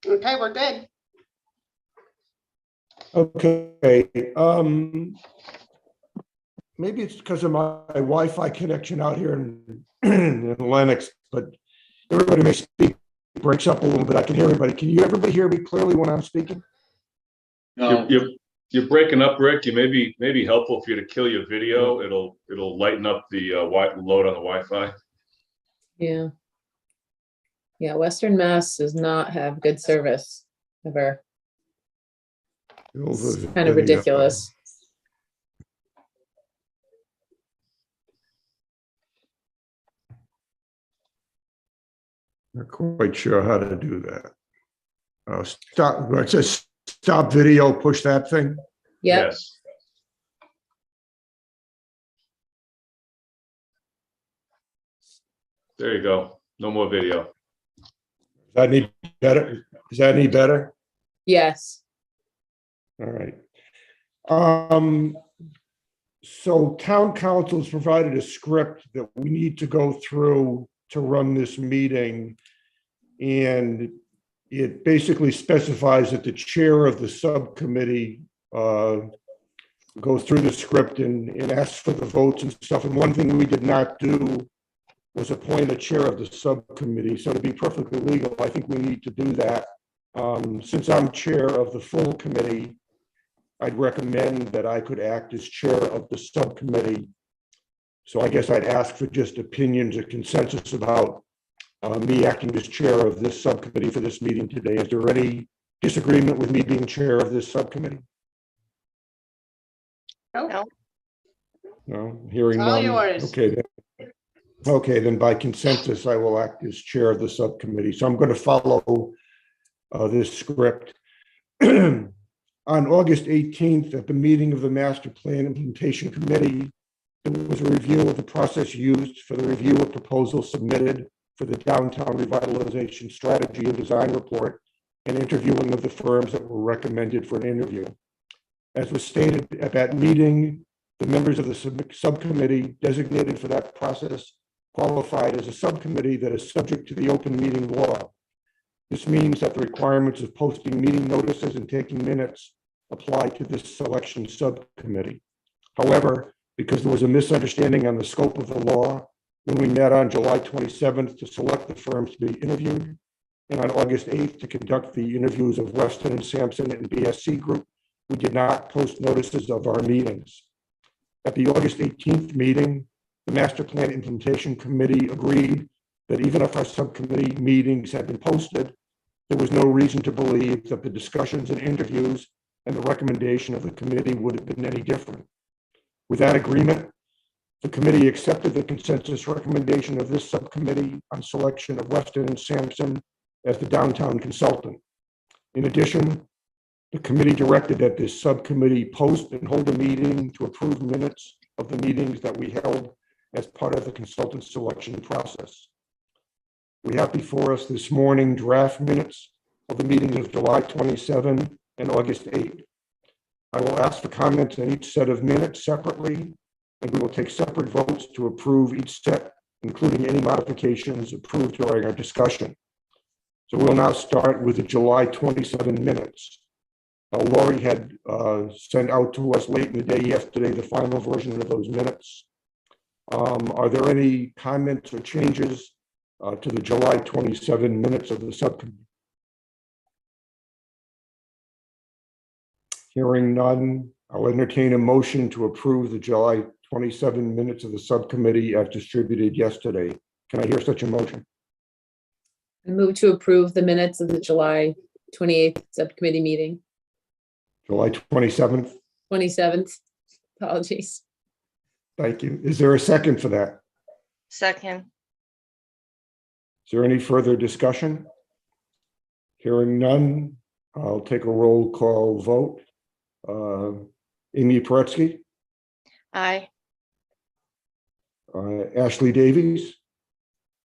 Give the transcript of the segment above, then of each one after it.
Okay, we're good. Okay. Maybe it's because of my Wi-Fi connection out here in Lennox, but everybody may speak, breaks up a little bit. I can hear everybody. Can you everybody hear me clearly when I'm speaking? No. You're breaking up, Rick. You may be helpful for you to kill your video. It'll lighten up the load on the Wi-Fi. Yeah. Yeah, Western Mass does not have good service ever. It's kind of ridiculous. Not quite sure how to do that. Stop. It says stop video. Push that thing. Yep. Yes. There you go. No more video. Is that any better? Is that any better? Yes. All right. So town council has provided a script that we need to go through to run this meeting. And it basically specifies that the chair of the subcommittee goes through the script and asks for the votes and stuff. And one thing we did not do was appoint a chair of the subcommittee. So to be perfectly legal, I think we need to do that. Since I'm chair of the full committee, I'd recommend that I could act as chair of the subcommittee. So I guess I'd ask for just opinions or consensus about me acting as chair of this subcommittee for this meeting today. Is there any disagreement with me being chair of this subcommittee? No. No, hearing It's all none. yours. Okay, then by consensus, I will act as chair of the subcommittee. So I'm going to follow this script. On August 18th, at the meeting of the Master Plan Implementation Committee, there was a review of the process used for the review of proposals submitted for the Downtown Revitalization Strategy and Design Report and interviewing of the firms that were recommended for an interview. As was stated at that meeting, the members of the subcommittee designated for that process qualified as a subcommittee that is subject to the open meeting law. This means that the requirements of posting meeting notices and taking minutes apply to this selection subcommittee. However, because there was a misunderstanding on the scope of the law, when we met on July 27th to select the firms to be interviewed, and on August 8th to conduct the interviews of Weston and Sampson and BSC Group, we did not post notices of our meetings. At the August 18th meeting, the Master Plan Implementation Committee agreed that even if our subcommittee meetings had been posted, there was no reason to believe that the discussions and interviews and the recommendation of the committee would have been any different. With that agreement, the committee accepted the consensus recommendation of this subcommittee on selection of Weston and Sampson as the downtown consultant. In addition, the committee directed that this subcommittee post and hold a meeting to approve minutes of the meetings that we held as part of the consultant selection process. We have before us this morning draft minutes of the meetings of July 27 and August 8. I will ask for comments on each set of minutes separately, and we will take separate votes to approve each set, including any modifications approved during our discussion. So we'll now start with the July 27 minutes. Lori had sent out to us late in the day yesterday the final version of those minutes. Are there any comments or changes to the July 27 minutes of the subcommittee? Hearing none, I'll entertain a motion to approve the July 27 minutes of the subcommittee as distributed yesterday. Can I hear such a motion? I move to approve the minutes of the July 28th subcommittee meeting. July 27th. 27th. Apologies. Thank you. Is there a second for that? Second. Is there any further discussion? Hearing none, I'll take a roll call vote. Amy Paretsky, Aye. Ashley Davies,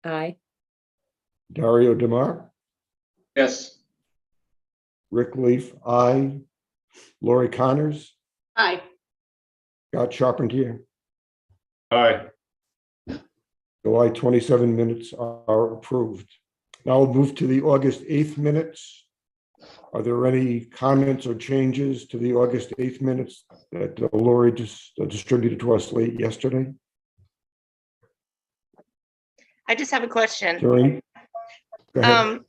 Aye. Dario DeMar, Yes. Rick Leaf, aye. Lori Connors, Aye. Scott Charpentier. Aye. July 27 minutes are approved. Now we'll move to the August 8th minutes. Are there any comments or changes to the August 8th minutes that Lori just distributed to us late yesterday? I just have a question. During? Go ahead.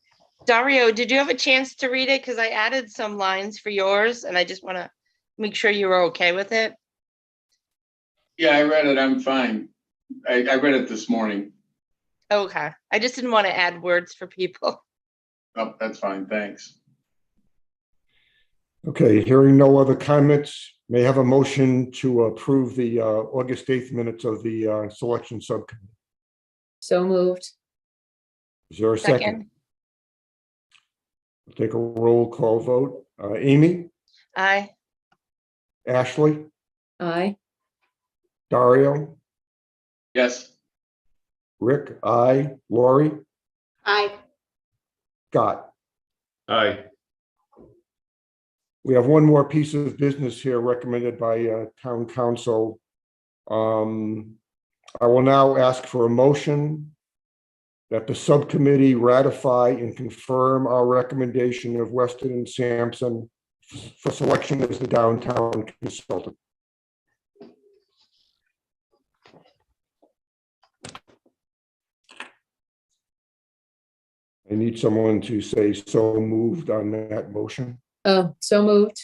Dario, did you have a chance to read it? Because I added some lines for yours and I just want to make sure you were okay with it. Yeah, I read it. I'm fine. I read it this morning. Okay. I just didn't want to add words for people. Oh, that's fine. Thanks. Okay, hearing no other comments, may I have a motion to approve the August 8th minutes of the selection subcommittee. So moved. Is there a second? Take a roll call vote. Amy, Aye. Ashley, Aye. Dario, Yes. Rick, I, Lori, Aye. Scott. Aye. We have one more piece of business here recommended by town council. I will now ask for a motion that the subcommittee ratify and confirm our recommendation of Weston and Sampson for selection as the downtown consultant. I need someone to say so moved on that motion. Oh, so moved.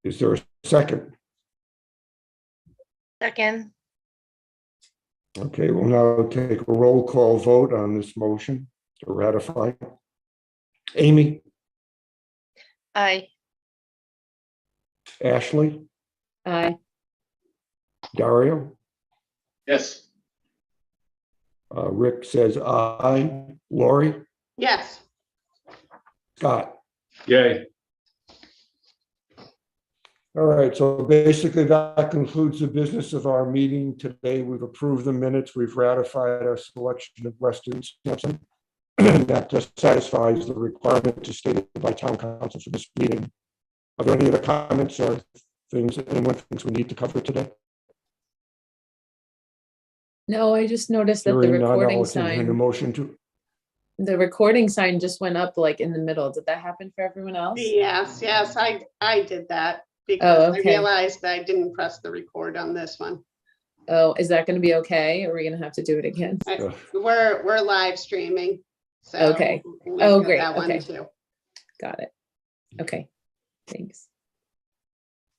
Is there a second? Second. Okay, we'll now take a roll call vote on this motion to ratify. Amy, Aye. Ashley, Aye. Dario, Yes. Rick says aye, Lori, Yes. Scott. Yay. All right, so basically that concludes the business of our meeting today. We've approved the minutes, we've ratified our selection of Weston Sampson. That just satisfies the requirement to stated by town council for this meeting. Are there any other comments or things that anyone thinks we need to cover today? No, I just noticed that the Hearing none, I'll recording entertain a sign, motion to, the recording sign just went up like in the middle. Did that happen for everyone else? Yes, I did that because I okay. realized I didn't press the record on this one. Oh, is that gonna be okay? Or are we gonna have to do it again? We're live streaming. So Okay. we'll Oh, get great. that one Okay. too. Got it. Okay, thanks.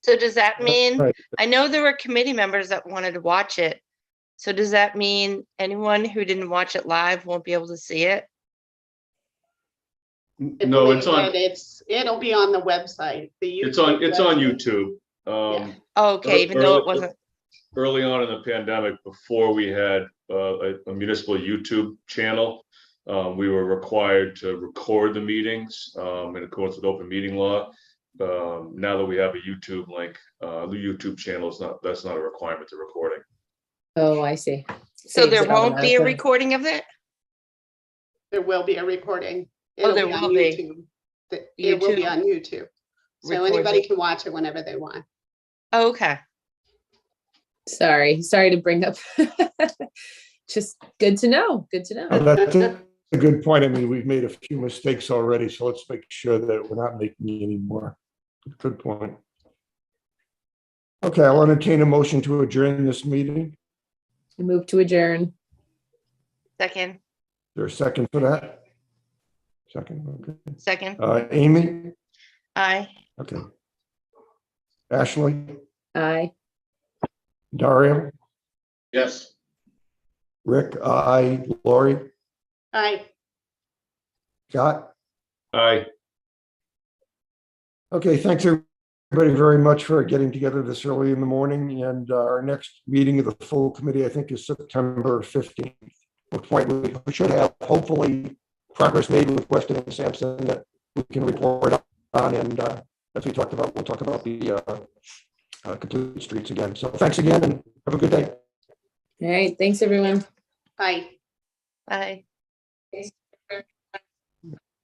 So does that mean, right. I know there were committee members that wanted to watch it. So does that mean anyone who didn't watch it live won't be able to see it? I No, believe it's on, that it'll be on the website. it's on website. YouTube. Oh, okay, even though it Early- wasn't, Early on in the pandemic, before we had a municipal YouTube channel, we were required to record the meetings in accordance with open meeting law. Now that we have a YouTube link, the YouTube channel is not, that's not a requirement to recording. Oh, I see. so Saves there it won't be a automatically. recording of it? There will be a recording. Oh, there It'll on will be. YouTube. It will be YouTube on YouTube. So records anybody it. can watch it whenever they want. Oh, okay. Sorry to bring up. Just good to know, good to know. That's a good point. I mean, we've made a few mistakes already, so let's make sure that we're not making any more. Good point. Okay, I'll entertain a motion to adjourn this meeting. I move to adjourn. Second, Is there a second for that? Second, okay. second, Amy? aye. Okay. Ashley? Aye. Dario? Yes. Rick? I, Lori? Aye. Scott? Aye. Okay, thanks everybody very much for getting together this early in the morning. And our next meeting of the full committee, I think, is September 15th. Which point we should have hopefully progress made with Weston and Sampson that we can report on. And as we talked about, we'll talk about the complete streets again. So thanks again and have a good day. All right, thanks, everyone. Aye. Aye.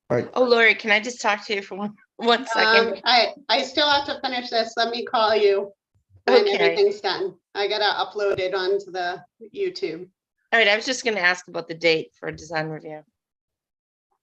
Bye. Oh, Lori, can I just talk to you for one second? I still have to finish this. Let me call you when Okay. everything's done. I gotta upload it onto the YouTube. All right, I was just gonna ask about the date for design review.